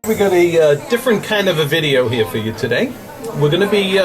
We got a different kind of a video here for you today. We're going to be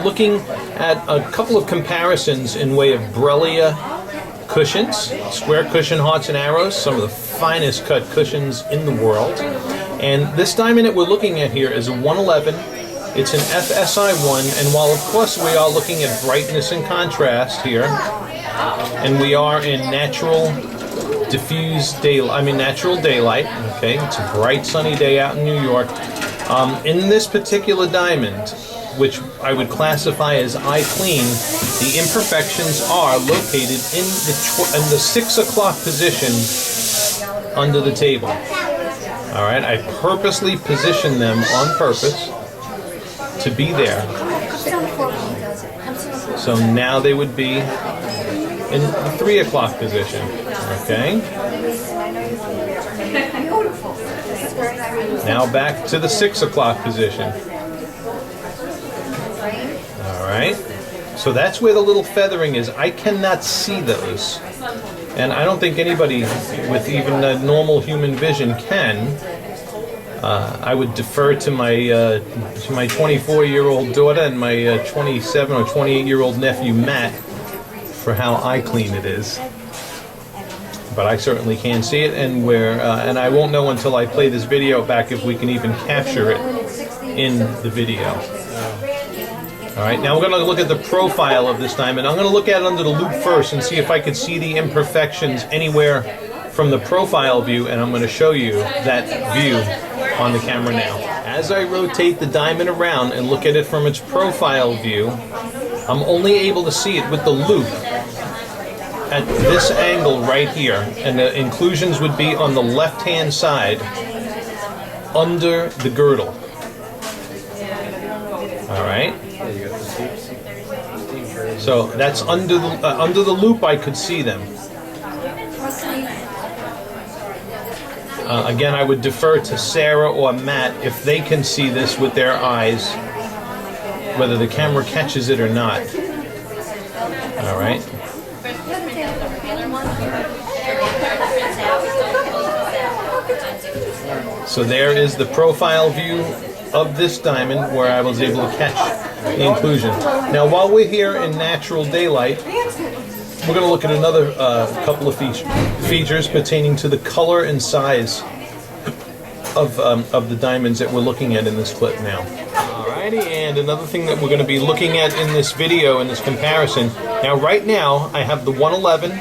looking at a couple of comparisons in way of Brellia cushions, square cushion hearts and arrows, some of the finest cut cushions in the world. And this diamond that we're looking at here is a 111. It's an FSI1, and while of course we are looking at brightness and contrast here, and we are in natural natural daylight. Okay, it's a bright sunny day out in New York. In this particular diamond, which I would classify as eye clean, the imperfections are located in the 6 o'clock position under the table. All right, I purposely positioned them on purpose to be there. So now they would be in the 3 o'clock position. Okay. Now back to the 6 o'clock position. All right. So that's where the little feathering is. I cannot see those, and I don't think anybody with even a normal human vision can. I would defer to my 24-year-old daughter and my 27 or 28-year-old nephew Matt for how eye clean it is. But I certainly can see it, and and I won't know until I play this video back if we can even capture it in the video. All right, now we're going to look at the profile of this diamond. I'm going to look at it under the loupe first and see if I could see the imperfections anywhere from the profile view, and I'm going to show you that view on the camera now. As I rotate the diamond around and look at it from its profile view, I'm only able to see it with the loupe at this angle right here, and the inclusions would be on the left-hand side under the girdle. All right. So that's under the loupe. I could see them. Again, I would defer to Sarah or Matt if they can see this with their eyes, whether the camera catches it or not. All right. So there is the profile view of this diamond where I was able to catch the inclusion. Now while we're here in natural daylight, we're going to look at another couple of features pertaining to the color and size of the diamonds that we're looking at in this clip now. Alrighty, and another thing that we're going to be looking at in this video, in this comparison. Now right now I have the 111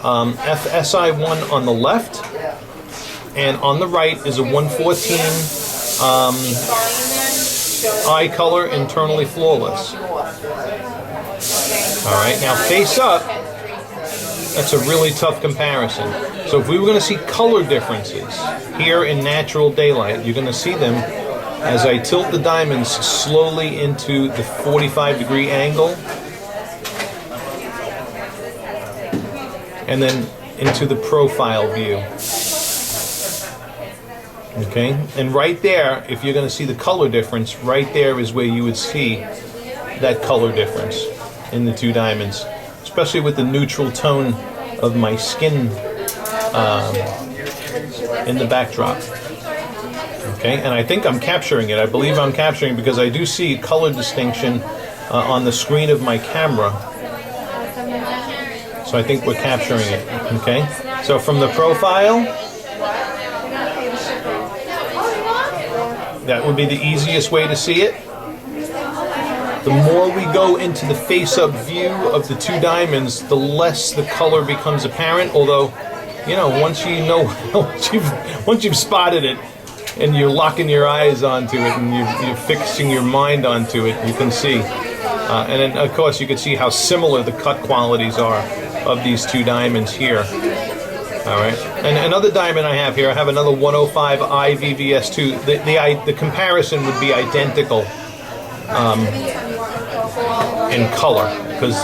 FSI1 on the left, and on the right is a 114 eye color, internally flawless. Alright, now face up, that's a really tough comparison. So if we were going to see color differences here in natural daylight, you're going to see them as I tilt the diamonds slowly into the 45-degree angle, and then into the profile view. Okay, and right there, if you're going to see the color difference, right there is where you would see that color difference in the two diamonds, especially with the neutral tone of my skin in the backdrop. Okay, and I think I'm capturing it. I believe I'm capturing it because I do see color distinction on the screen of my camera. So I think we're capturing it. Okay, so from the profile, that would be the easiest way to see it. The more we go into the face-up view of the two diamonds, the less the color becomes apparent. Although, you know, once you've spotted it, and you're locking your eyes onto it, and you're fixing your mind onto it, you can see. And then, of course, you can see how similar the cut qualities are of these two diamonds here. All right, and another diamond I have here, I have another 105 IVVS2. The comparison would be identical in color, because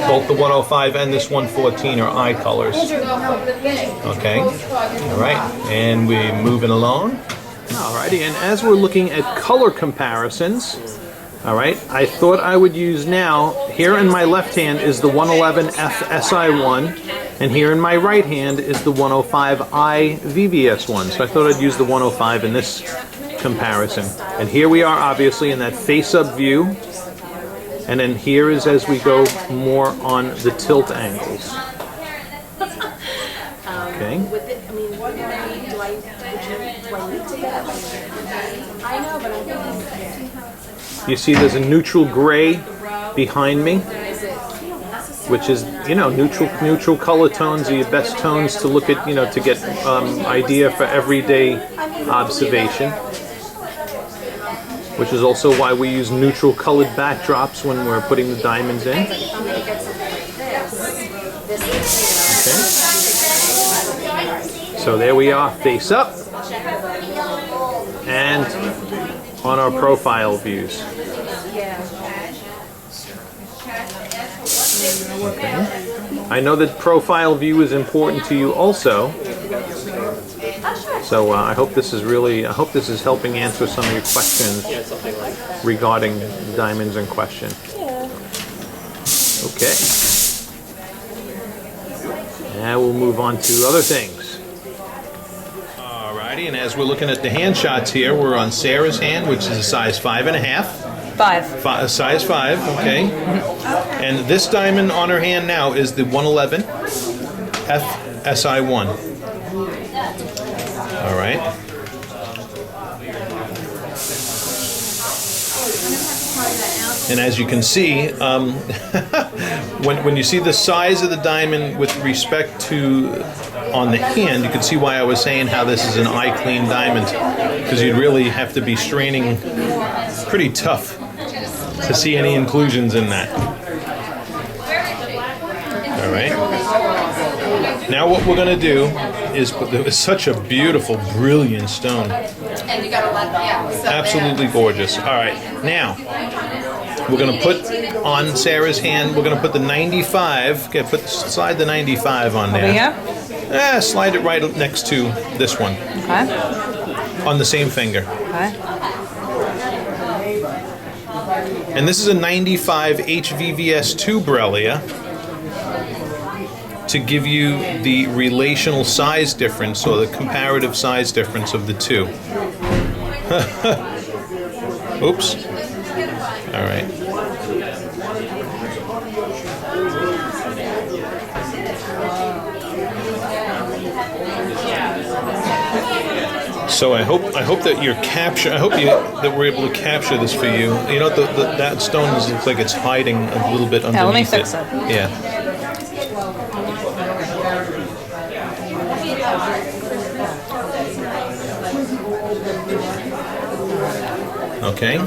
both the 105 and this 114 are eye colors. Okay, all right, and we're moving along. Alrighty, and as we're looking at color comparisons, all right, I thought I would use now, here in my left hand is the 111 FSI1, And here in my right hand is the 105i VVS1. So I thought I'd use the 105 in this comparison. And here we are, obviously, in that face-up view. And then here is as we go more on the tilt angles. Okay. You see there's a neutral gray behind me, which is, you know, neutral color tones are your best tones to look at, you know, to get idea for everyday observation. Which is also why we use neutral colored backdrops when we're putting the diamonds in. Okay. So there we are, face up, and on our profile views. Okay. I know that profile view is important to you also. So I hope this is helping answer some of your questions regarding the diamonds in question. Okay. Now we'll move on to other things. Alrighty, and as we're looking at the hand shots here, we're on Sarah's hand, which is a size 5.5. Size 5, okay. And this diamond on her hand now is the 111 FSI1. All right. And as you can see, when you see the size of the diamond with respect to on the hand, you can see why I was saying how this is an eye clean diamond, because you'd really have to be straining pretty tough to see any inclusions in that. All right. Now what we're going to do is, it's such a beautiful, brilliant stone. And you gotta let absolutely gorgeous. All right, now we're going to put on Sarah's hand, we're going to put the 95, okay, slide the 95 on there. Over here? Slide it right next to this one. Okay. On the same finger. Okay. And this is a 95 HVVS2 Brellia, to give you the relational size difference, or the comparative size difference of the two. Oops. All right. So I hope that you're that we're able to capture this for you. You know, that stone looks like it's hiding a little bit underneath it. Yeah, let me fix it. Yeah. Okay.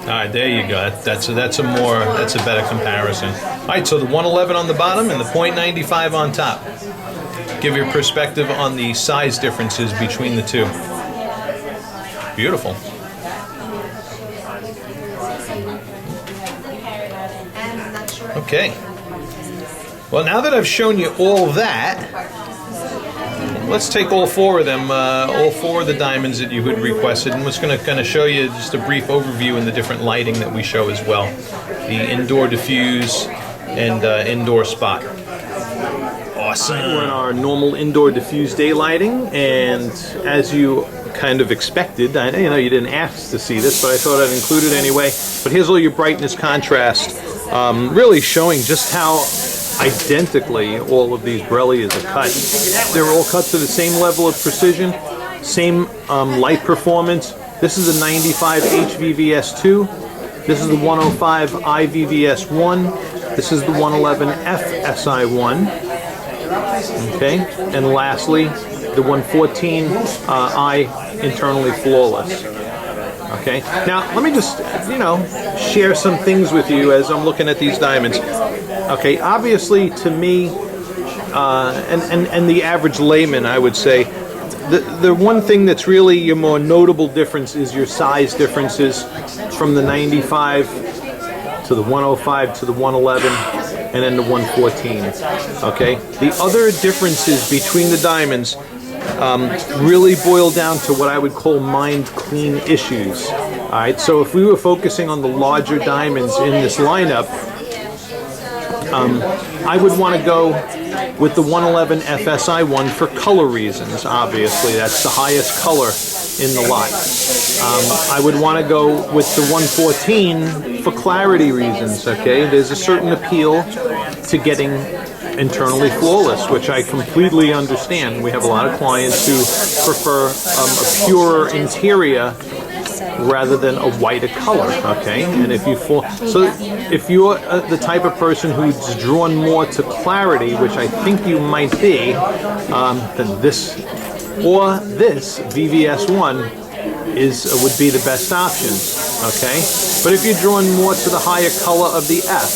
All right, there you go. That's a better comparison. All right, so the 111 on the bottom and the .95 on top. Give your perspective on the size differences between the two. Beautiful. Okay. Well, now that I've shown you all that, let's take all four of them, all four of the diamonds that you had requested, and I'm just going to kind of show you just a brief overview in the different lighting that we show as well. The indoor diffuse and indoor spot. Awesome. We're in our normal indoor diffuse day lighting, and as you kind of expected, I know you didn't ask to see this, but I thought I'd include it anyway. But here's all your brightness contrast, really showing just how identically all of these Brellias are cut. They're all cut to the same level of precision, same light performance. This is the 95 HVVS2. This is the 105 IVVS1. This is the 111 FSI1. Okay, and lastly, the 114 I internally flawless. Okay, now let me just, share some things with you as I'm looking at these diamonds. Okay, obviously to me, and the average layman, I would say, the one thing that's really your more notable difference is your size differences from the 95 to the 105 to the 111 and then the 114. Okay, the other differences between the diamonds really boil down to what I would call mind clean issues. Alright, so if we were focusing on the larger diamonds in this lineup, I would want to go with the 111 FSI1 for color reasons, obviously. That's the highest color in the lot. I would want to go with the 114 for clarity reasons, okay? There's a certain appeal to getting internally flawless, which I completely understand. We have a lot of clients who prefer a purer interior rather than a whiter color, okay? And if if you're the type of person who's drawn more to clarity, which I think you might be, then this or this VVS1 would be the best option, okay? But if you're drawn more to the higher color of the F,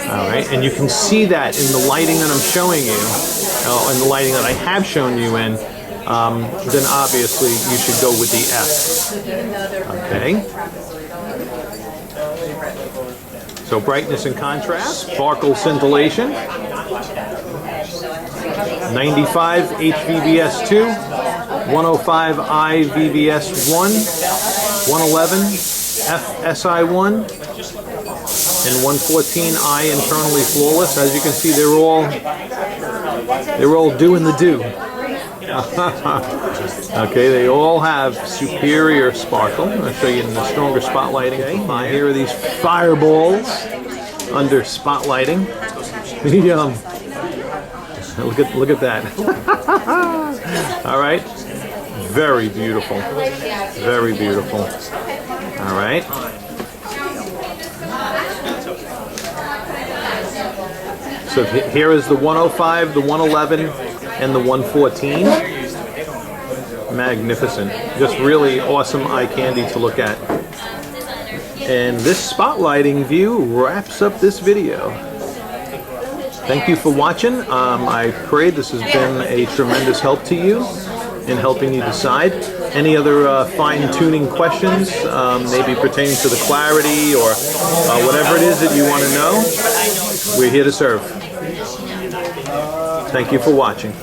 all right, and you can see that in the lighting that I'm showing you, and the lighting that I have shown you in, then obviously you should go with the F. Okay. So brightness and contrast, sparkle scintillation, 95 HVVS2, 105 IVVS1, 111 FSI1, and 114i internally flawless. As you can see, they're all doing the do. Okay, they all have superior sparkle. I'll show you in the stronger spotlighting. Okay. Here are these fireballs under spotlighting. Look at that. All right, very beautiful, very beautiful. All right. So here is the 105, the 111, and the 114. Magnificent. Just really awesome eye candy to look at. And this spotlighting view wraps up this video. Thank you for watching. I pray this has been a tremendous help to you in helping you decide. Any other fine-tuning questions, maybe pertaining to the clarity or whatever it is that you want to know, we're here to serve. Thank you for watching.